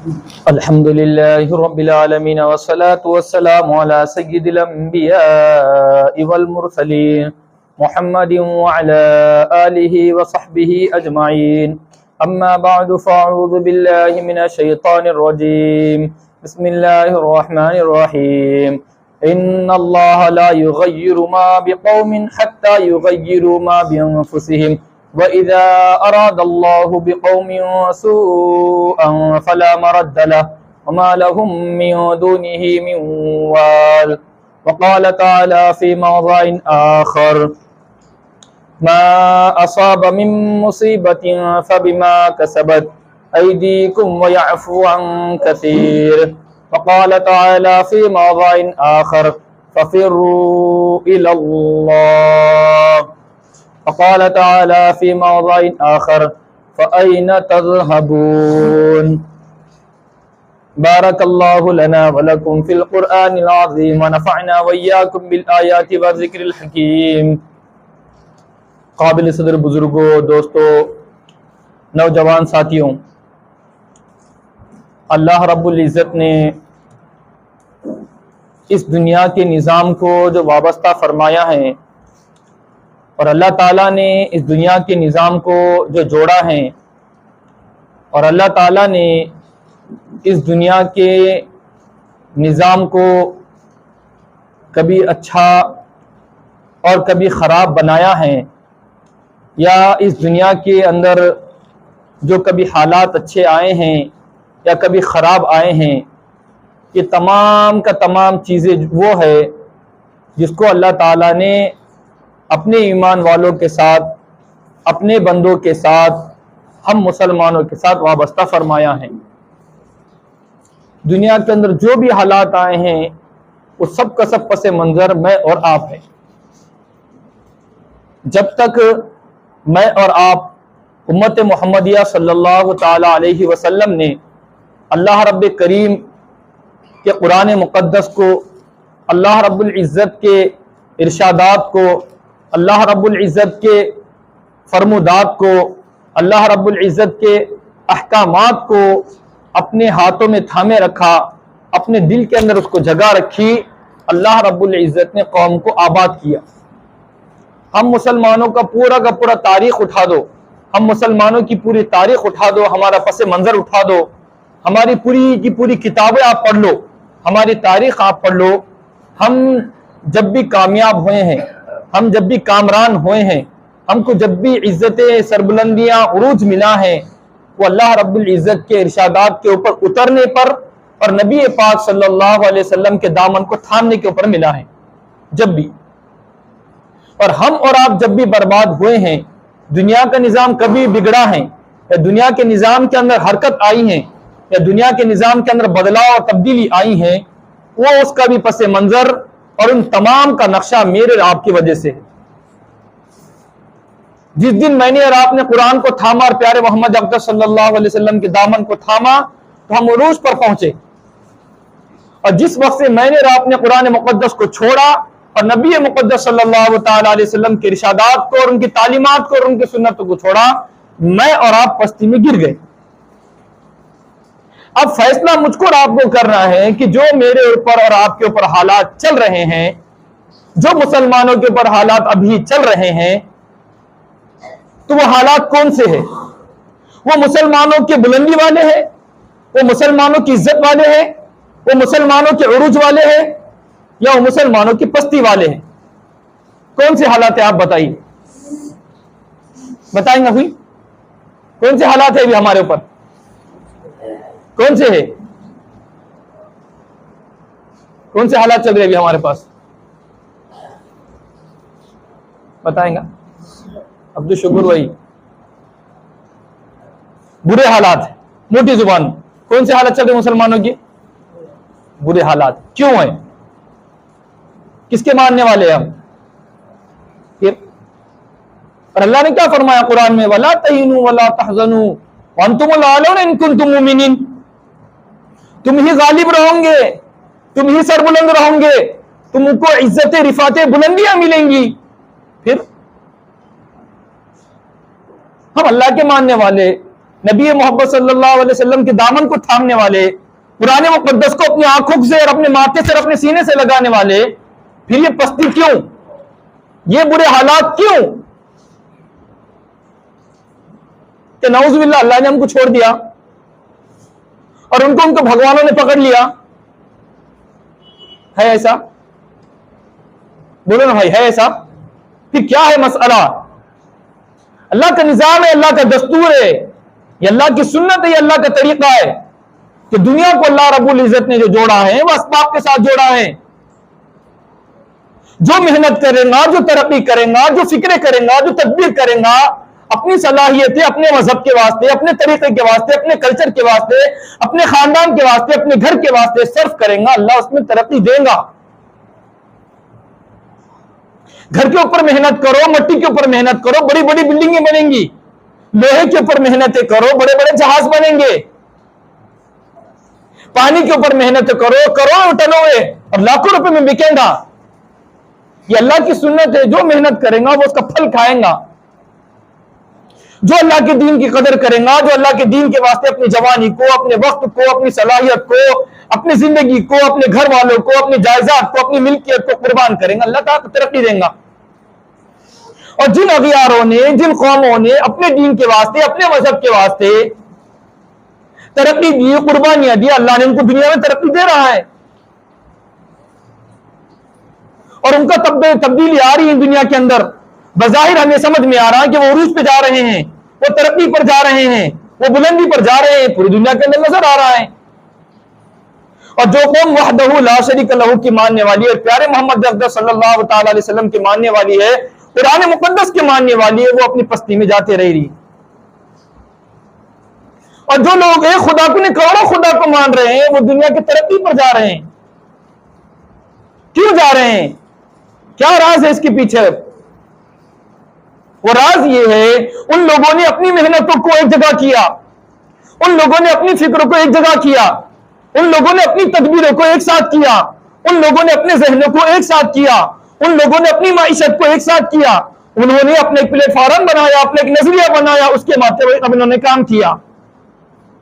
الحمد لله رب العالمين والصلاة والسلام على سيد الأنبياء والمرسلين محمد وعلى آله وصحبه أجمعين أما بعد فأعوذ بالله من الشيطان الرجيم بسم الله الرحمن الرحيم إن الله لا يغير ما بقوم حتى يغيروا ما بأنفسهم وَإِذَا أَرَادَ اللَّهُ بِقَوْمٍ سُوءًا فَلَا مَرَدَّ لَهُ وَمَا لَهُم مِّن دُونِهِ مِن وَالٍ وَقَالَ تَعَالَى فِي موضع آخر مَا أَصَابَ مِن مُّصِيبَةٍ فَبِمَا كَسَبَتْ أَيْدِيكُمْ وَيَعْفُو عَن كَثِيرٍ وَقَالَ تَعَالَى فِي موضع آخر فَفِرُّوا إِلَى اللَّهِ وقال تعالى في موضع آخر فأين تذهبون بارك الله لنا ولكم في القرآن العظيم ونفعنا وإياكم بالآيات والذكر الحكيم. قابل صدر بزرگوں، دوستوں، نوجوان ساتھیوں، اللہ رب العزت نے اس دنیا کے نظام کو جو وابستہ فرمایا ہے اور اللہ تعالیٰ نے اس دنیا کے نظام کو جو جوڑا ہے اور اللہ تعالیٰ نے اس دنیا کے نظام کو کبھی اچھا اور کبھی خراب بنایا ہے، یا اس دنیا کے اندر جو کبھی حالات اچھے آئے ہیں یا کبھی خراب آئے ہیں، یہ تمام کا تمام چیزیں وہ ہے جس کو اللہ تعالیٰ نے اپنے ایمان والوں کے ساتھ، اپنے بندوں کے ساتھ، ہم مسلمانوں کے ساتھ وابستہ فرمایا ہے. دنیا کے اندر جو بھی حالات آئے ہیں وہ سب کا سب پس منظر میں اور آپ ہیں. جب تک میں اور آپ امت محمدیہ صلی اللہ تعالی علیہ وسلم نے اللہ رب کریم کے قرآن مقدس کو، اللہ رب العزت کے ارشادات کو، اللہ رب العزت کے فرمودات کو، اللہ رب العزت کے احکامات کو اپنے ہاتھوں میں تھامے رکھا، اپنے دل کے اندر اس کو جگہ رکھی، اللہ رب العزت نے قوم کو آباد کیا. ہم مسلمانوں کا پورا تاریخ اٹھا دو، ہم مسلمانوں کی پوری تاریخ اٹھا دو، ہمارا پس منظر اٹھا دو، ہماری پوری کی پوری کتابیں آپ پڑھ لو، ہماری تاریخ آپ پڑھ لو. ہم جب بھی کامیاب ہوئے ہیں، ہم جب بھی کامران ہوئے ہیں، ہم کو جب بھی عزتیں، سربلندیاں، عروج ملا ہے، وہ اللہ رب العزت کے ارشادات کے اوپر اترنے پر اور نبی پاک صلی اللہ علیہ وسلم کے دامن کو تھامنے کے اوپر ملا ہے. جب بھی، اور ہم اور آپ جب بھی برباد ہوئے ہیں، دنیا کا نظام کبھی بگڑا ہے یا دنیا کے نظام کے اندر حرکت آئی ہے یا دنیا کے نظام کے اندر بدلاؤ اور تبدیلی آئی ہے، وہ اس کا بھی پس منظر اور ان تمام کا نقشہ میرے اور آپ کی وجہ سے ہے. جس دن میں نے اور آپ نے قرآن کو تھاما اور پیارے محمد اقدس صلی اللہ علیہ وسلم کے دامن کو تھاما تو ہم عروج پر پہنچے، اور جس وقت سے میں نے اور آپ نے قرآن مقدس کو چھوڑا اور نبی مقدس صلی اللہ تعالی علیہ وسلم کے ارشادات کو اور ان کی تعلیمات کو اور ان کی سنتوں کو چھوڑا، میں اور آپ پستی میں گر گئے. اب فیصلہ مجھ کو اور آپ کو کرنا ہے کہ جو میرے اوپر اور آپ کے اوپر حالات چل رہے ہیں، جو مسلمانوں کے اوپر حالات ابھی چل رہے ہیں، تو وہ حالات کون سے ہیں؟ وہ مسلمانوں کے بلندی والے ہیں، وہ مسلمانوں کی عزت والے ہیں، وہ مسلمانوں کے عروج والے ہیں، یا وہ مسلمانوں کی پستی والے ہیں؟ کون سے حالات ہیں آپ بتائیے، بتائیں گے ہوئی کون سے حالات ہیں ابھی ہمارے اوپر؟ کون سے ہے؟ کون سے حالات چل رہے ابھی ہمارے پاس؟ بتائیں گا عبد الشکر بھائی؟ برے حالات ہیں، موٹی زبان. کون سے حالات چل رہے مسلمانوں کی؟ برے حالات. کیوں ہیں؟ کس کے ماننے والے ہیں ہم؟ اور اللہ نے کیا فرمایا قرآن میں؟ وَلَا تَهِنُوا وَلَا تَحْزَنُوا وَأَنْتُمُ الْأَعْلَوْنَ إِن كُنتُم مُؤْمِنِينَ. تم ہی غالب رہو گے، تم ہی سربلند رہو گے، تم کو عزت، رفعتیں، بلندیاں ملیں گی. پھر ہم اللہ کے ماننے والے، نبی محمد صلی اللہ علیہ وسلم کے دامن کو تھامنے والے، قرآن مقدس کو اپنی آنکھوں سے اور اپنے ماتھے سے اور اپنے سینے سے لگانے والے، پھر یہ پستی کیوں؟ یہ برے حالات کیوں کہ نعوذ باللہ اللہ نے ہم کو چھوڑ دیا اور ان کو بھگوانوں نے پکڑ لیا؟ ہے ایسا؟ بولو نا بھائی، ہے ایسا؟ پھر کیا ہے مسئلہ؟ اللہ کا نظام ہے، اللہ کا دستور ہے، یہ اللہ کی سنت ہے، یہ اللہ کا طریقہ ہے کہ دنیا کو اللہ رب العزت نے جو جوڑا ہے وہ اسباب کے ساتھ جوڑا ہے۔ جو محنت کرے گا، جو ترقی کرے گا، جو فکریں کرے گا، جو تدبیر کرے گا، اپنی صلاحیتیں اپنے مذہب کے واسطے، اپنے طریقے کے واسطے، اپنے کلچر کے واسطے، اپنے خاندان کے واسطے، اپنے گھر کے واسطے صرف کرے گا، اللہ اس میں ترقی دے گا۔ گھر کے اوپر محنت کرو، مٹی کے اوپر محنت کرو، بڑی بڑی بلڈنگیں بنیں گی، لوہے کے اوپر محنتیں کرو، بڑے بڑے جہاز بنیں گے، پانی کے اوپر محنت کرو، کروڑوں ٹنوں اور لاکھوں روپے میں بکے گا۔ یہ اللہ کی سنت ہے، جو محنت کرے گا وہ اس کا پھل کھائے گا۔ جو اللہ کے دین کی قدر کرے گا، جو اللہ کے دین کے واسطے اپنی جوانی کو، اپنے وقت کو، اپنی صلاحیت کو، اپنی زندگی کو، اپنے گھر والوں کو، اپنی جائیداد کو، اپنی ملکیت کو قربان کرے گا، اللہ تعالیٰ ترقی دے گا۔ اور جن اغیاروں نے، جن قوموں نے اپنے دین کے واسطے، اپنے مذہب کے واسطے ترقی دی، قربانیاں دی، اللہ نے ان کو دنیا میں ترقی دے رہا ہے، اور ان کا تبدیلی آ رہی ہے دنیا کے اندر۔ بظاہر ہمیں سمجھ میں آ رہا ہے کہ وہ عروج پہ جا رہے ہیں، وہ ترقی پر جا رہے ہیں، وہ بلندی پر جا رہے ہیں، پوری دنیا کے اندر نظر آ رہا ہے۔ اور جو قوم وحدہ لا شریک لہ کی ماننے والی ہے، پیارے محمد اقدس صلی اللہ تعالی علیہ وسلم کی ماننے والی ہے، قرآن مقدس کے ماننے والی ہے، وہ اپنی پستی میں جاتے رہی۔ اور جو لوگ ایک خدا کو نہیں کروڑوں خدا کو مان رہے ہیں، وہ دنیا کی ترقی پر جا رہے ہیں۔ کیوں جا رہے ہیں؟ کیا راز ہے اس کے پیچھے؟ وہ راز یہ ہے، ان لوگوں نے اپنی محنتوں کو ایک جگہ کیا، ان لوگوں نے اپنی فکروں کو ایک جگہ کیا، ان لوگوں نے اپنی تدبیروں کو ایک ساتھ کیا، ان لوگوں نے اپنے ذہنوں کو ایک ساتھ کیا، ان لوگوں نے اپنی معیشت کو ایک ساتھ کیا، انہوں نے اپنے ایک پلیٹ فارم بنایا، اپنا ایک نظریہ بنایا، اس کے مطابق اب انہوں نے کام کیا۔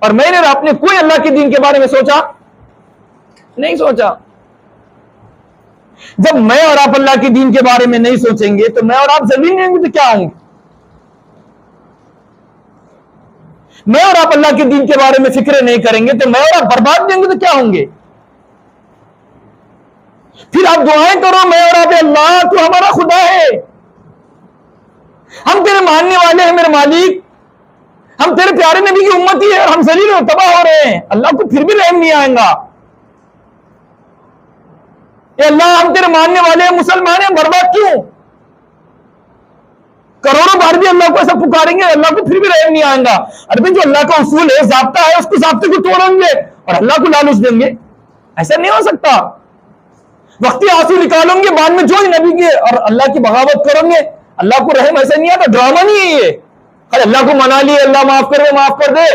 اور میں نے آپ نے کوئی اللہ کے دین کے بارے میں سوچا نہیں سوچا۔ جب میں اور آپ اللہ کے دین کے بارے میں نہیں سوچیں گے تو میں اور آپ ذلیل نہیں ہوں گے تو کیا ہوں گے؟ میں اور آپ اللہ کے دین کے بارے میں فکریں نہیں کریں گے تو میں اور آپ برباد نہیں ہوں گے تو کیا ہوں گے؟ پھر آپ دعائیں کرو، میں اور آپ، اللہ تو ہمارا خدا ہے، ہم تیرے ماننے والے ہیں میرے مالک، ہم تیرے پیارے نبی کی امتی ہے اور ہم ذلیل اور تباہ ہو رہے ہیں، اللہ کو پھر بھی رحم نہیں آئے گا۔ اے اللہ ہم تیرے ماننے والے ہیں، مسلمان ہیں، برباد کیوں؟ کروڑوں بار بھی اللہ کو ایسا پکاریں گے، اللہ کو پھر بھی رحم نہیں آئے گا۔ ارے جو اللہ کا اصول ہے، ضابطہ ہے، اس کو ضابطے کو توڑیں گے اور اللہ کو لالچ دیں گے؟ ایسا نہیں ہو سکتا۔ وقتی آنسو نکالیں گے، بعد میں جو نبی کے اور اللہ کی بغاوت کریں گے، اللہ کو رحم ایسا نہیں آتا، ڈرامہ نہیں ہے یہ۔ خیر اللہ کو منا لیے، اللہ معاف کر دے، معاف کر دے،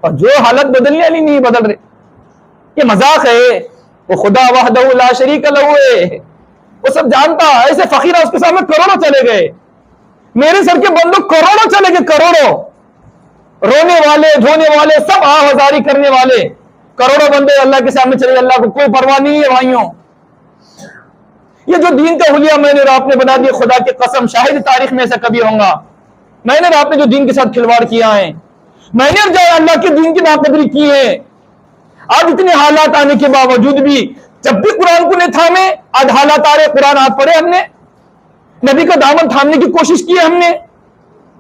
اور جو حالت بدلنے والی نہیں بدل رہے، یہ مذاق ہے۔ وہ خدا وحدہ لا شریک لہ ہے، وہ سب جانتا ہے۔ ایسے فقیرہ اس کے سامنے کروڑوں چلے گئے، میرے سر کے بندوں کروڑوں چلے گئے، کروڑوں، رونے والے، دھونے والے، سب آہ ہزاری کرنے والے، کروڑوں بندے اللہ کے سامنے چلے گئے، اللہ کو کوئی پرواہ نہیں ہے۔ بھائیوں، یہ جو دین کا حلیہ میں نے اور آپ نے بنا دیا، خدا کی قسم شاہد تاریخ میں ایسا کبھی ہوگا؟ میں نے اور آپ نے جو دین کے ساتھ کھلواڑ کیا ہے، میں نے اور جو اللہ کے دین کی ناقدری کی ہے، آج اتنے حالات آنے کے باوجود بھی جب بھی قرآن کو نہیں تھامے، آج حالات آ رہے، قرآن ہاتھ پڑے، ہم نے نبی کا دامن تھامنے کی کوشش کی ہے ہم نے،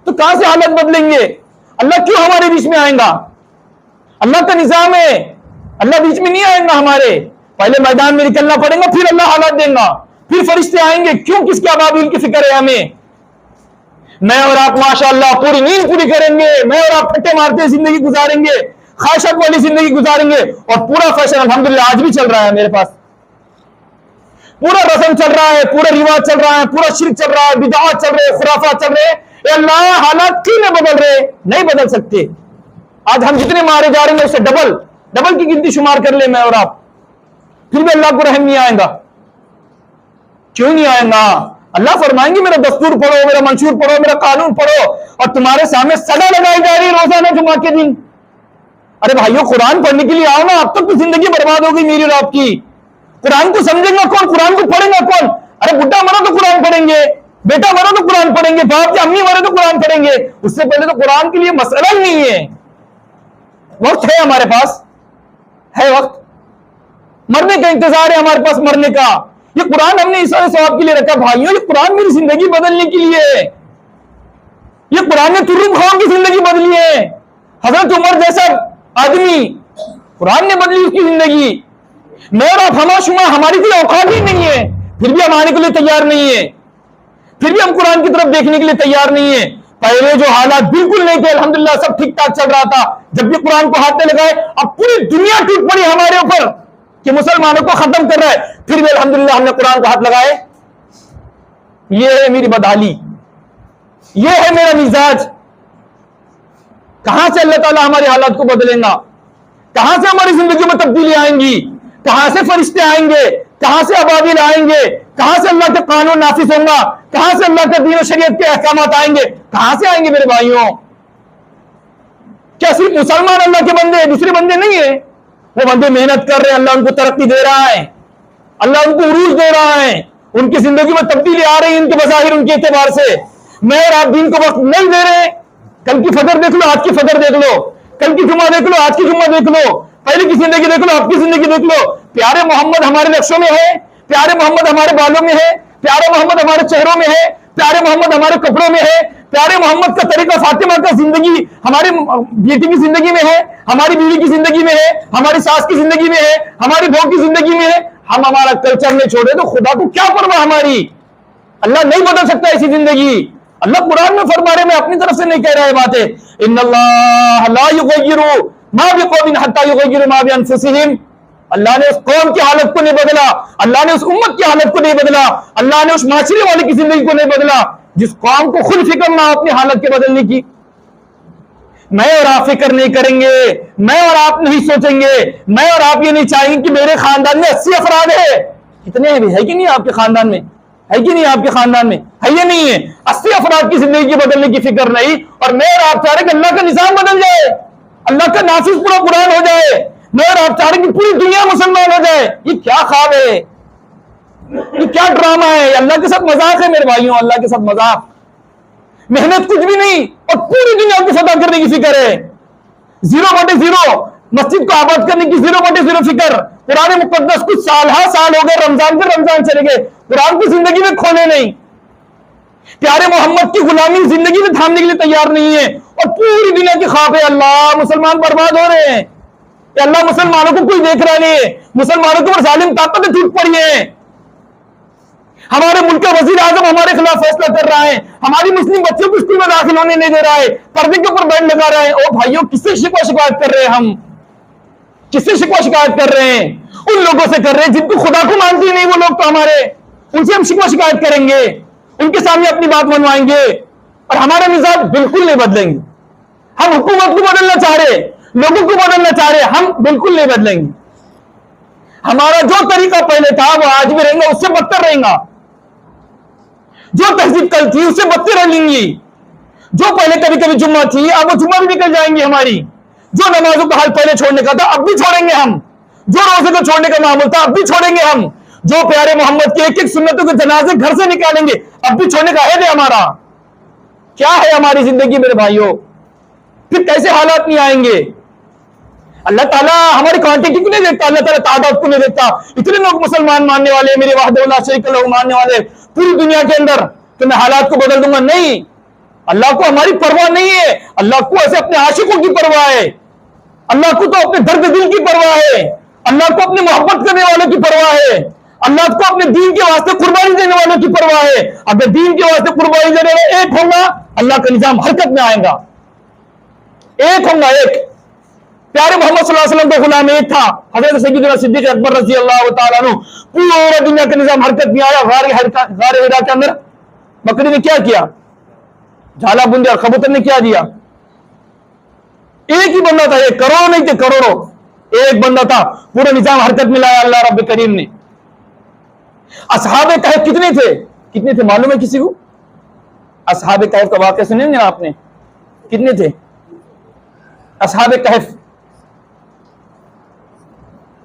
تو کہاں سے حالت بدلیں گے؟ اللہ کیوں ہمارے بیچ میں آئیں گا؟ اللہ کا نظام ہے، اللہ بیچ میں نہیں آئیں گا ہمارے، پہلے میدان میں نکلنا پڑے گا، پھر اللہ حالات دیں گا، پھر فرشتے آئیں گے۔ کیوں؟ کس کے ابابیل کی فکر ہے ہمیں؟ میں اور آپ ماشاءاللہ پوری نیند پوری کریں گے، میں اور آپ پھٹے مارتے زندگی گزاریں گے، خواہشات والی زندگی گزاریں گے، اور پورا فیشن الحمدللہ آج بھی چل رہا ہے میرے پاس، پورا رسم چل رہا ہے، پورا رواج چل رہا ہے، پورا شرک چل رہا ہے، بدعات چل رہے ہیں، خرافات چل رہے ہیں۔ اے اللہ حالات کیوں نہیں بدل رہے؟ نہیں بدل سکتے۔ آج ہم جتنے مارے جا رہے ہیں اس سے ڈبل کی گنتی شمار کر لیں میں اور آپ، پھر بھی اللہ کو رحم نہیں آئے گا۔ کیوں نہیں آئے گا؟ اللہ فرمائیں گے میرا دستور پڑھو، میرا منشور پڑھو، میرا قانون پڑھو، اور تمہارے سامنے سزا لگائی جا رہی ہے روزانہ جمعہ کے دن۔ ارے بھائیو قرآن پڑھنے کے لیے آؤ نا، اب تک زندگی برباد ہو گئی میری اور آپ کی۔ قرآن کو سمجھیں گا کون؟ قرآن کو پڑھیں گا کون؟ ارے بڈھا مرو تو قرآن پڑھیں گے، بیٹا مرو تو قرآن پڑھیں گے، باپ یا امی مرو تو قرآن پڑھیں گے، اس سے پہلے تو قرآن کے لیے مسئلہ ہی نہیں ہے۔ وقت ہے ہمارے پاس، ہے وقت، مرنے کا انتظار ہے ہمارے پاس، مرنے کا۔ یہ قرآن ہم نے اس ثواب کے لیے رکھا بھائیوں، یہ قرآن میری زندگی بدلنے کے لیے ہے، یہ قرآن نے ترم خان کی زندگی بدلی ہے۔ حضرت عمر جیسا آدمی، قرآن نے بدلی اس کی زندگی۔ میں اور آپ ہما شما ہماری کوئی اوقات ہی نہیں ہے، پھر بھی ہم آنے کے لیے تیار نہیں ہے، پھر بھی ہم قرآن کی طرف دیکھنے کے لیے تیار نہیں ہے۔ پہلے جو حالات بالکل نہیں تھے، الحمدللہ سب ٹھیک ٹھاک چل رہا تھا، جب بھی قرآن کو ہاتھ میں لگائے اب پوری دنیا ٹوٹ پڑی ہمارے اوپر کہ مسلمانوں کو ختم کر رہا ہے، پھر بھی الحمدللہ ہم نے قرآن کو ہاتھ لگائے۔ یہ ہے میری بدحالی، یہ ہے میرا مزاج۔ کہاں سے اللہ تعالیٰ ہمارے حالات کو بدلیں گا؟ کہاں سے ہماری زندگی میں تبدیلی آئیں گی؟ کہاں سے فرشتے آئیں گے؟ کہاں سے ابابیل آئیں گے؟ کہاں سے اللہ کے قانون نافذ ہوں گا؟ کہاں سے اللہ کے دین و شریعت کے احکامات آئیں گے؟ کہاں سے آئیں گے میرے بھائیوں؟ کیا صرف مسلمان اللہ کے بندے ہیں، دوسرے بندے نہیں ہیں؟ وہ بندے محنت کر رہے ہیں، اللہ ان کو ترقی دے رہا ہے، اللہ ان کو عروج دے رہا ہے، ان کی زندگی میں تبدیلی آ رہی ہے ان کے بظاہر، ان کے اعتبار سے۔ میں اور آپ دین کو وقت نہیں دے رہے۔ کل کی فجر دیکھ لو، آج کی فجر دیکھ لو، کل کی جمعہ دیکھ لو، آج کی جمعہ دیکھ لو، پہلے کی زندگی دیکھ لو، اب کی زندگی دیکھ لو۔ پیارے محمد ہمارے نقشوں میں ہے، پیارے محمد ہمارے بالوں میں ہے، پیارے محمد ہمارے چہروں میں ہے، پیارے محمد ہمارے کپڑوں میں ہے، پیارے محمد کا طریقہ فاطمہ کا زندگی ہماری بیٹی کی زندگی میں ہے، ہماری بیوی کی زندگی میں ہے، ہماری ساس کی زندگی میں ہے، ہماری بہو کی زندگی میں ہے۔ ہم ہمارا کلچر نہیں چھوڑے تو خدا کو کیا پرواہ ہماری؟ اللہ نہیں بدل سکتا ایسی زندگی۔ اللہ قرآن میں فرما رہے، میں اپنی طرف سے نہیں کہہ رہا ہے باتیں۔ ان اللہ لا یغیر ما بقوم حتی یغیروا ما بانفسہم۔ اللہ نے اس قوم کی حالت کو نہیں بدلا، اللہ نے اس امت کی حالت کو نہیں بدلا، اللہ نے اس معاشرے والے کی زندگی کو نہیں بدلا جس قوم کو خود فکر نہ اپنی حالت کے بدلنے کی۔ میں اور آپ فکر نہیں کریں گے، میں اور آپ نہیں سوچیں گے، میں اور آپ یہ نہیں چاہیں گے کہ میرے خاندان میں 80 افراد ہیں۔ کتنے ہیں؟ ہے کہ نہیں آپ کے خاندان میں؟ ہے کہ نہیں آپ کے خاندان میں؟ ہے یہ نہیں ہے؟ 80 افراد کی زندگی بدلنے کی فکر نہیں، اور میں اور آپ چاہ رہے کہ اللہ کا نظام بدل جائے، اللہ کا نافذ پورا قرآن ہو جائے، میں اور آپ چاہ رہے کہ پوری دنیا مسلمان ہو جائے۔ یہ کیا خواب ہے؟ یہ کیا ڈرامہ ہے؟ اللہ کے ساتھ مذاق ہے میرے بھائیوں، اللہ کے ساتھ مذاق۔ محنت کچھ بھی نہیں اور پوری دنیا کو فتح کرنے کی فکر ہے، 0/0 مسجد کو آباد کرنے کی 0/0 فکر۔ قرآن مقدس کچھ سال ہو گئے، رمضان پہ رمضان چلے گئے، قرآن کو زندگی میں کھولے نہیں، پیارے محمد کی غلامی زندگی میں تھامنے کے لیے تیار نہیں ہے، اور پوری دنیا کی خواب ہے اللہ مسلمان برباد ہو رہے ہیں، کہ اللہ مسلمانوں کو کوئی دیکھ رہا نہیں ہے، مسلمانوں کے اوپر ظالم طاقتیں ٹوٹ پڑی ہیں، ہمارے ملک کا وزیر اعظم ہمارے خلاف فیصلہ کر رہا ہے، ہماری مسلم بچوں کو اسکول میں داخل ہونے نہیں دے رہا ہے، پردے کے اوپر بین لگا رہا ہے۔ او بھائیوں، کس سے شکایت کر رہے ہیں ہم؟ کس سے شکایت کر رہے ہیں؟ ان لوگوں سے کر رہے ہیں جن کو خدا کو مانتے نہیں، وہ لوگ تو ہمارے، ان سے ہم شکایت کریں گے، ان کے سامنے اپنی بات منوائیں گے، اور ہمارا مزاج بالکل نہیں بدلیں گے۔ ہم حکومت کو بدلنا چاہ رہے، لوگوں کو بدلنا چاہ رہے، ہم بالکل نہیں بدلیں گے۔ ہمارا جو طریقہ پہلے تھا وہ آج بھی رہے گا، اس سے بدتر رہے گا۔ جو تہذیب کل تھی اس سے بدتر رہیں گی۔ جو پہلے کبھی کبھی جمعہ تھی اب وہ جمعہ بھی نکل جائیں گی ہماری۔ جو نمازوں کا حال پہلے چھوڑنے کا تھا اب بھی چھوڑیں گے ہم، جو روزے کو چھوڑنے کا معمول تھا اب بھی چھوڑیں گے ہم، جو پیارے محمد کے ایک ایک سنتوں کے جنازے گھر سے نکالیں گے اب بھی چھوڑنے کا عہد ہے ہمارا۔ کیا ہے ہماری زندگی میرے بھائیوں؟ پھر کیسے حالات نہیں آئیں گے؟ اللہ تعالیٰ ہماری کوانٹٹی کو نہیں دیکھتا، اللہ تعالیٰ تعداد کو نہیں دیکھتا۔ اتنے لوگ مسلمان ماننے والے، میرے وحدہ لا شریک لہ ماننے والے پوری دنیا کے اندر، تو میں حالات کو بدل دوں گا؟ نہیں، اللہ کو ہماری پرواہ نہیں ہے، اللہ کو ایسے اپنے عاشقوں کی پرواہ ہے، اللہ کو تو اپنے درد دل کی پرواہ ہے، اللہ کو اپنے محبت کرنے والوں کی پرواہ ہے، اللہ کو اپنے دین کے واسطے قربانی دینے والوں کی پرواہ ہے۔ اگر دین کے واسطے قربانی دینے والے ایک ہوں گا اللہ کا نظام حرکت میں آئے گا، ایک ہوں گا، ایک۔ پیارے محمد صلی اللہ علیہ وسلم کا غلام ایک تھا، حضرت سیدنا صدیق اکبر رضی اللہ تعالیٰ عنہ، پورا دنیا کا نظام حرکت میں آیا۔ غار حرا کے اندر بکری نے کیا کیا؟ جھالا بندی اور کبوتر نے کیا دیا؟ ایک ہی بندہ تھا، ایک کروڑوں نہیں تھے، کروڑوں، ایک بندہ تھا، پورا نظام حرکت میں لایا اللہ رب کریم نے۔ اصحاب کہف کتنے تھے؟ کتنے تھے معلوم ہے کسی کو؟ اصحاب کہف کا واقعہ سنیں گے آپ نے؟ کتنے تھے اصحاب کہف؟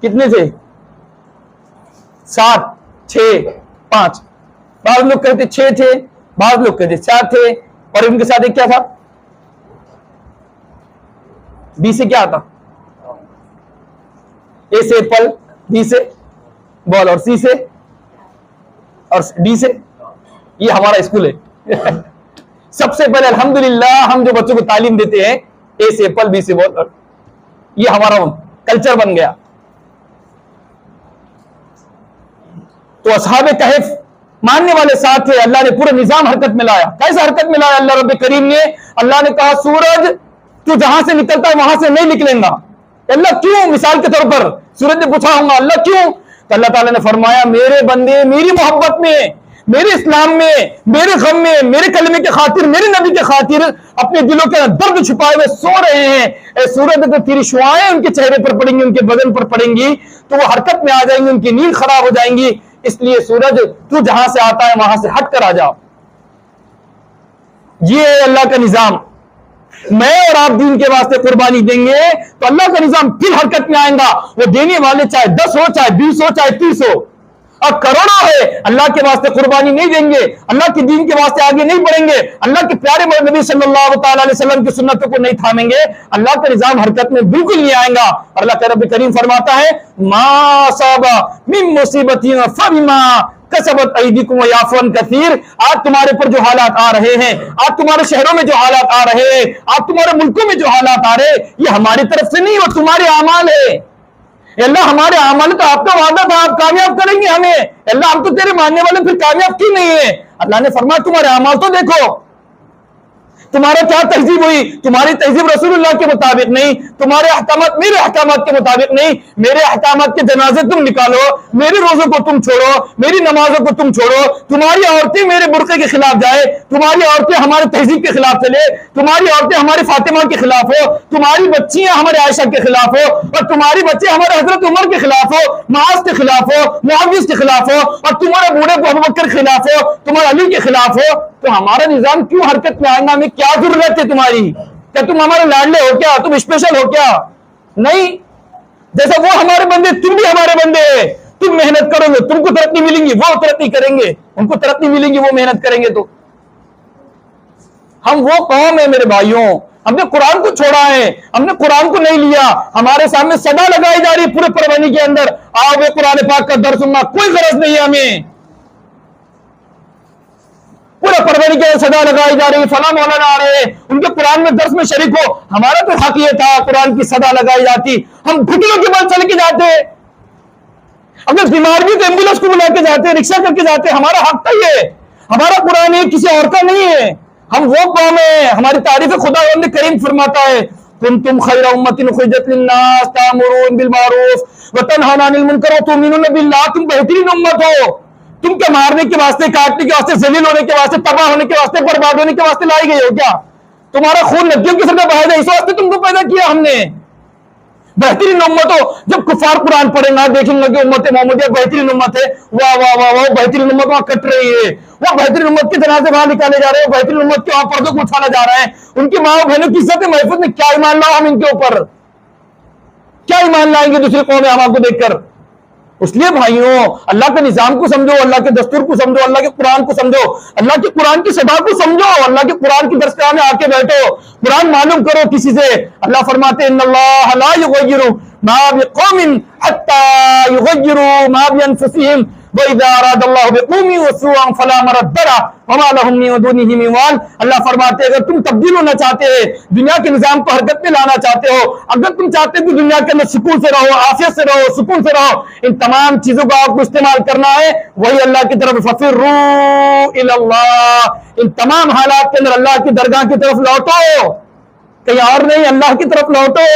کتنے تھے؟ 7 6 5. بعض لوگ کہتے 6 تھے، بعض لوگ کہتے 4 تھے، اور ان کے ساتھ ایک کیا تھا؟ بی سے کیا آتا؟ اے سے ایپل، بی سے بال، اور سی سے اور ڈی سے. یہ ہمارا اسکول ہے. سب سے پہلے الحمدللہ ہم جو بچوں کو تعلیم دیتے ہیں اے سے ایپل، بی سے بال، یہ ہمارا کلچر بن گیا. تو اصحاب کہف ماننے والے ساتھ تھے. اللہ نے پورا نظام حرکت میں لایا. کیسا حرکت میں لایا اللہ رب کریم نے؟ اللہ نے کہا سورج تو جہاں سے نکلتا ہے وہاں سے نہیں نکلیں گا. اللہ کیوں؟ مثال کے طور پر سورج نے پوچھا ہوں گا اللہ کیوں؟ تو اللہ تعالیٰ نے فرمایا میرے بندے میری محبت میں، میرے اسلام میں، میرے غم میں، میرے کلمے کے خاطر، میرے نبی کے خاطر اپنے دلوں کے درد چھپائے ہوئے سو رہے ہیں. اے سورج اگر تیری شعائیں ان کے چہرے پر پڑیں گی، ان کے بدن پر پڑیں گی تو وہ حرکت میں آ جائیں گی، ان کی نیند خراب ہو جائیں گی. اس لیے سورج تو جہاں سے آتا ہے وہاں سے ہٹ کر آ جاؤ. یہ ہے اللہ کا نظام. میں اور آپ دین کے واسطے قربانی دیں گے تو اللہ کا نظام پھر حرکت میں آئے گا. وہ دینے والے چاہے 10 ہو، چاہے 20 ہو، چاہے 30 ہو اور کروڑوں ہے، اللہ کے واسطے قربانی نہیں دیں گے، اللہ کے دین کے واسطے آگے نہیں بڑھیں گے، اللہ کے پیارے نبی صلی اللہ تعالی علیہ وسلم کی سنتوں کو نہیں تھامیں گے، اللہ کا نظام حرکت میں بالکل نہیں آئے گا. اور اللہ کا رب کریم فرماتا ہے ما اصاب من مصیبت فبما کسبت ایدیکم ویعفو عن کثیر. آج تمہارے پر جو حالات آ رہے ہیں، آج تمہارے شہروں میں جو حالات آ رہے ہیں، آج تمہارے ملکوں میں جو حالات آ رہے ہیں، یہ ہماری طرف سے نہیں، وہ تمہارے اعمال ہے. اللہ ہمارے اعمال تو آپ کا وعدہ تھا آپ کامیاب کریں گے ہمیں. اللہ ہم تو تیرے ماننے والے پھر کامیاب کیوں نہیں ہے؟ اللہ نے فرمایا تمہارے اعمال تو دیکھو، تمہارا کیا تہذیب ہوئی. تمہاری تہذیب رسول اللہ کے مطابق نہیں، تمہارے احکامات میرے احکامات کے مطابق نہیں. میرے احکامات کے جنازے تم نکالو، میرے روزوں کو تم چھوڑو، میری نمازوں کو تم چھوڑو، تمہاری عورتیں میرے برقعے کے خلاف جائے، تمہاری عورتیں ہمارے تہذیب کے خلاف چلے، تمہاری عورتیں ہمارے فاطمہ کے خلاف ہو، تمہاری بچیاں ہمارے عائشہ کے خلاف ہو، اور تمہاری بچے ہمارے حضرت عمر کے خلاف ہو، معاذ کے خلاف ہو، معاویہ کے خلاف ہو، اور تمہارے بوڑھے ابوبکر کے خلاف ہو، تمہارے علی کے خلاف ہو، تو ہمارا نظام کیوں حرکت میں آئے گا؟ ہمیں کیا ضرورت ہے تمہاری؟ کیا تم ہمارے لاڈلے ہو کیا؟ تم اسپیشل ہو کیا؟ نہیں. جیسا وہ ہمارے بندے تم بھی ہمارے بندے ہیں. تم محنت کرو گے تم کو ترقی ملیں گی، وہ ترقی کریں گے ان کو ترقی ملیں گی، وہ محنت کریں گے. تو ہم وہ قوم ہیں میرے بھائیوں، ہم نے قرآن کو چھوڑا ہے، ہم نے قرآن کو نہیں لیا. ہمارے سامنے صدا لگائی جا رہی ہے پورے پروانی کے اندر، آؤ وہ قرآن پاک کا درس سننا، کوئی غرض نہیں ہے ہمیں. پورا پروانی کے صدا لگائی جا رہی ہے، فلاں مولانا آ رہے ہیں ان کے قرآن میں درس میں شریک ہو. ہمارا تو حق یہ تھا قرآن کی صدا لگائی جاتی، ہم گھٹنوں کے بل چل کے جاتے، اگر بیمار بھی تو ایمبولینس کو بلا کے جاتے، رکشہ کر کے جاتے. ہمارا حق تھا یہ، ہمارا قرآن ہے کسی اور کا نہیں ہے. ہم وہ قوم ہیں، ہماری تعریف خدا کریم فرماتا ہے کنتم خیر امۃ اخرجت للناس تأمرون بالمعروف وتنہون عن المنکر وتؤمنون باللہ. تم بہترین امت ہو. تم کے مارنے کے واسطے، کاٹنے کے واسطے، ذلیل ہونے کے واسطے، تباہ ہونے کے واسطے، برباد ہونے کے واسطے لائی گئی ہو کیا؟ تمہارا خون ندیوں کی سطح بہا جائے اس واسطے تم کو پیدا کیا ہم نے. بہترین امت ہو. جب کفار قرآن پڑھیں گا دیکھیں گے کہ امت محمدیہ بہترین امت ہے، واہ واہ واہ واہ بہترین امت وہاں کٹ رہی ہے، وہ بہترین امت کے جنازے وہاں نکالے جا رہے ہیں، بہترین امت کے وہاں پردوں کو اٹھانا جا رہا ہے. ان کی ماں بہنوں کی عزت محفوظ میں کیا ایمان لاؤ ہم ان کے اوپر؟ کیا ایمان لائیں گے دوسری قوم ہمارے کو دیکھ کر؟ اس لیے بھائیوں اللہ کے نظام کو سمجھو، اللہ کے دستور کو سمجھو، اللہ کے قرآن کو سمجھو، اللہ کے قرآن کی صدا کو سمجھو، اللہ کے قرآن کی درسگاہ میں آ کے بیٹھو، قرآن معلوم کرو کسی سے. اللہ فرماتے ان اللہ لا یغیر ما بقوم حتی یغیروا ما بانفسہم وَإِذَا أَرَادَ اللَّهُ بِقَوْمٍ سُوءًا فَلَا مَرَدَّ لَهُ وَمَا لَهُم مِّن دُونِهِ مِن وَالٍ. اللہ فرماتے اگر تم تبدیل ہونا چاہتے ہو، دنیا کے نظام کو حرکت میں لانا چاہتے ہو، اگر تم چاہتے ہو کہ دنیا کے اندر سکون سے رہو، عافیت سے رہو، سکون سے رہو، ان تمام چیزوں کا آپ کو استعمال کرنا ہے وہی اللہ کی طرف فَفِرُّوا إِلَى اللَّهِ. ان تمام حالات کے اندر اللہ کی درگاہ کی طرف لوٹو، کہیں اور نہیں، اللہ کی طرف لوٹو،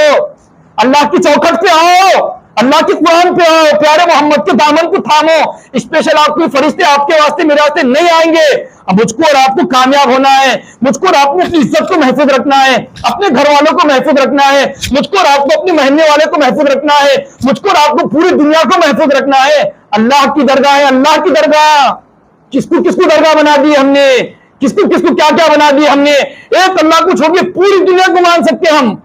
اللہ کی چوکھٹ پہ آؤ، اللہ کے قرآن پہ آؤ، پیارے محمد کے دامن کو تھامو. اسپیشل آپ کے فرشتے آپ کے واسطے میرے واسطے نہیں آئیں گے. اب مجھ کو اور آپ کو کامیاب ہونا ہے، مجھ کو اور آپ کو اپنی عزت کو محفوظ رکھنا ہے، اپنے گھر والوں کو محفوظ رکھنا ہے، مجھ کو اور آپ کو اپنے مہینے والے کو محفوظ رکھنا ہے، مجھ کو اور آپ کو پوری دنیا کو محفوظ رکھنا ہے. اللہ کی درگاہ ہے، اللہ کی درگاہ. کس کو درگاہ بنا دی ہم نے, کس کو کیا کیا بنا دی ہم نے. ایک اللہ کو چھوڑ کے پوری دنیا کو مان سکتے ہم,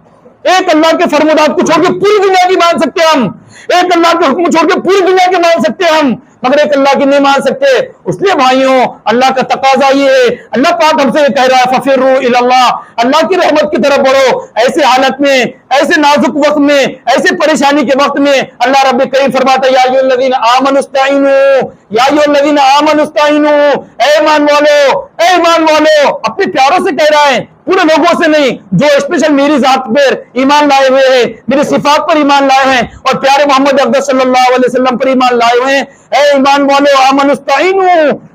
ایک اللہ کے فرمودات کو چھوڑ کے پوری دنیا کی مان سکتے ہم, ایک اللہ کے حکم چھوڑ کے پوری دنیا کے مان سکتے ہم, مگر ایک اللہ کی نہیں مان سکتے. اس لیے بھائیوں اللہ کا تقاضا یہ ہے, اللہ پاک ہم سے کہہ رہا ہے ففروا الی اللہ, اللہ کی رحمت کی طرف بڑھو. ایسے حالت میں, ایسے نازک وقت میں, ایسے پریشانی کے وقت میں اللہ رب کریم فرماتا ہے یا ایھا الذین آمنوا استعینوا, یا ایھا الذین آمنوا استعینوا, اے ایمان والو, اے ایمان والو. اپنے پیاروں سے کہہ رہا ہے, پورے لوگوں سے نہیں, جو اسپیشل میری ذات پر ایمان لائے ہوئے ہیں, میری صفات پر ایمان لائے ہیں اور پیارے محمد اقدس صلی اللہ علیہ وسلم پر ایمان لائے ہوئے ہیں. اے ایمان والو آمنوا استعینوا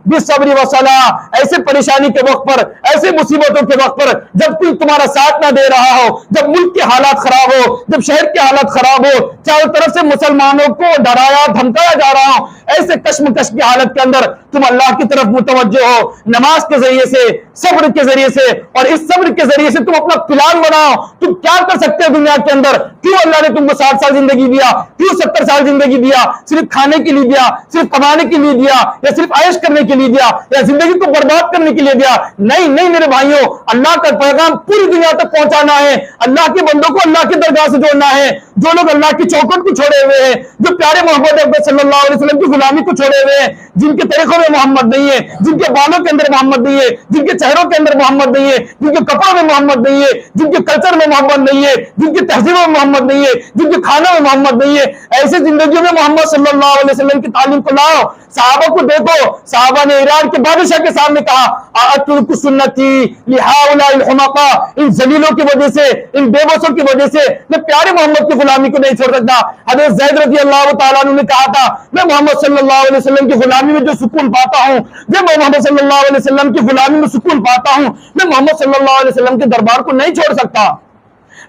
بالصبر والصلاۃ. ایسے پریشانی کے وقت پر, ایسے مصیبتوں کے وقت پر, جب کوئی تمہارا ساتھ نہ دے رہا ہو, جب ملک کے حالات خراب ہو, جب شہر کے حالات خراب ہو, چاروں طرف سے مسلمانوں کو ڈرایا دھمکایا جا رہا ہو, ایسے کشمکش کی حالت کے اندر تم اللہ کی طرف متوجہ ہو, نماز کے ذریعے سے, صبر کے ذریعے سے, اور اس صبر کے ذریعے سے تم اپنا پلان بناؤ. تم کیا کر سکتے ہو دنیا کے اندر, کیوں اللہ نے تم کو 60 سال زندگی دیا, کیوں 70 سال زندگی دیا, صرف کھانے کے لیے دیا, صرف کمانے کے لیے دیا, یا صرف عیش کرنے کے لیے دیا, یا زندگی کو برباد کرنے کے لیے دیا؟ نہیں نہیں میرے بھائیوں, اللہ کا پیغام پوری دنیا تک پہنچانا ہے, اللہ کے بندوں کو اللہ کی درگاہ سے جوڑنا ہے. جو لوگ اللہ کی چوکھٹ کو چھوڑے ہوئے ہیں, جو پیارے محمد اکبر صلی اللہ علیہ وسلم کی غلامی کو چھوڑے ہوئے ہیں, جن کے طریقوں میں محمد نہیں ہے, جن کے بالوں کے اندر محمد نہیں ہے, جن کے چہروں کے اندر محمد نہیں ہے, جن کے کپڑوں میں محمد نہیں ہے, جن کے کلچر میں محمد نہیں ہے, جن کی تہذیبوں میں محمد نہیں ہے, جن کے کھانوں میں محمد نہیں ہے, ایسے زندگیوں میں محمد صلی اللہ علیہ وسلم کی تعلیم کو لاؤ. صحابہ کو دیکھو, صحابہ نے ایران کے بادشاہ کے سامنے کہا اترک سنتی لہؤلاء الحمقاء, ان ذلیلوں کی وجہ سے, ان بے بسوں کی وجہ سے میں پیارے محمد کی غلامی کو نہیں چھوڑ سکتا. حضرت زید رضی اللہ تعالیٰ عنہ نے کہا تھا میں محمد صلی اللہ علیہ وسلم کی غلامی میں جو سکون پاتا ہوں, میں محمد صلی اللہ علیہ وسلم کی غلامی میں سکون پاتا ہوں, میں محمد صلی اللہ علیہ وسلم کے دربار کو نہیں چھوڑ سکتا.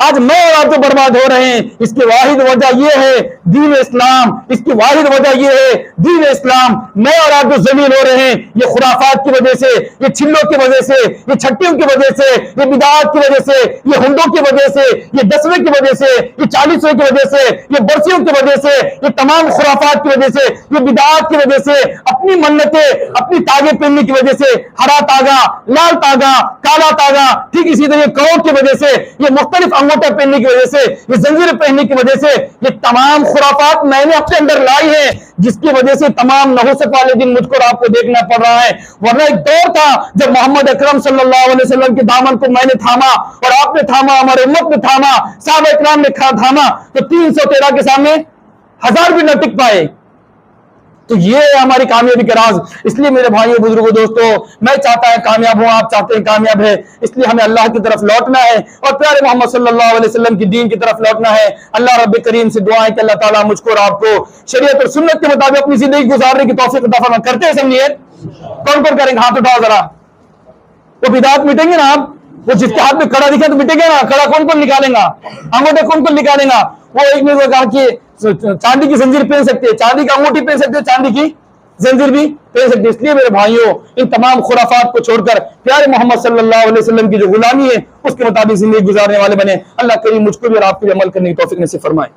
آج میں اور آپ جو برباد ہو رہے ہیں, اس کی واحد وجہ یہ ہے دین اسلام, اس کی واحد وجہ یہ ہے دین اسلام. میں اور آپ جو ذلیل ہو رہے ہیں, یہ خرافات کی وجہ سے, یہ چھلوں کی وجہ سے, یہ چھٹیوں کی وجہ سے, یہ بدعات کی وجہ سے, یہ ہنڈوں کی وجہ سے, یہ 10ویں کی وجہ سے, یہ 40ویں کی وجہ سے, یہ برسیوں کی وجہ سے, یہ تمام خرافات کی وجہ سے, یہ بدعات کی وجہ سے, اپنی منتیں, اپنی تاگے پہننے کی وجہ سے, ہرا تاگا, لال تاگا, کالا تاگا, ٹھیک اسی طرح کروڑ کی وجہ سے, یہ مختلف انگوٹے پہننے کی وجہ سے, یہ زنجیر پہننے کی وجہ سے, یہ تمام خرافات میں نے اپنے اندر لائی ہے, جس کی وجہ سے تمام نحوست والے دن مجھ کو اور آپ کو دیکھنا پڑ رہا ہے. ورنہ ایک دور تھا جب محمد اکرم صلی اللہ علیہ وسلم کے دامن کو میں نے تھاما اور آپ نے تھاما, ہمارے امت نے تھاما, صحابہ اکرام نے تھاما, تو 313 کے سامنے 1000 بھی نہ ٹک پائے. تو یہ ہے ہماری کامیابی کا راز. اس لیے میرے بھائیوں بزرگوں دوستوں, میں چاہتا ہے کامیاب ہوں, آپ چاہتے ہیں کامیاب ہے, اس لیے ہمیں اللہ کی طرف لوٹنا ہے اور پیارے محمد صلی اللہ علیہ وسلم کی دین کی طرف لوٹنا ہے. اللہ رب کریم سے دعا ہے کہ اللہ تعالیٰ مجھ کو اور آپ کو شریعت اور سنت کے مطابق اپنی زندگی گزارنے کی توفیق عطا فرمائے. کرتے ہیں سب نیت؟ کون کون کریں گے؟ ہاتھ اٹھاؤ ذرا. وہ بدعات مٹیں گے نا آپ, وہ جس کے ہاتھ میں کڑا دکھے تو مٹے گا نا. کڑا کون کون نکالے گا؟ انگوٹھے کون کون نکالے گا؟ وہ ایک نے کہا کہ چاندی کی زنجیر پہن سکتے ہیں, چاندی کی انگوٹھی پہن سکتے ہیں, چاندی کی زنجیر بھی پہن سکتے. اس لیے میرے بھائیوں ان تمام خرافات کو چھوڑ کر پیارے محمد صلی اللہ علیہ وسلم کی جو غلامی ہے اس کے مطابق زندگی گزارنے والے بنے. اللہ کریم مجھ کو بھی اور آپ کو بھی عمل کرنے کی توفیق نصیب فرمائے.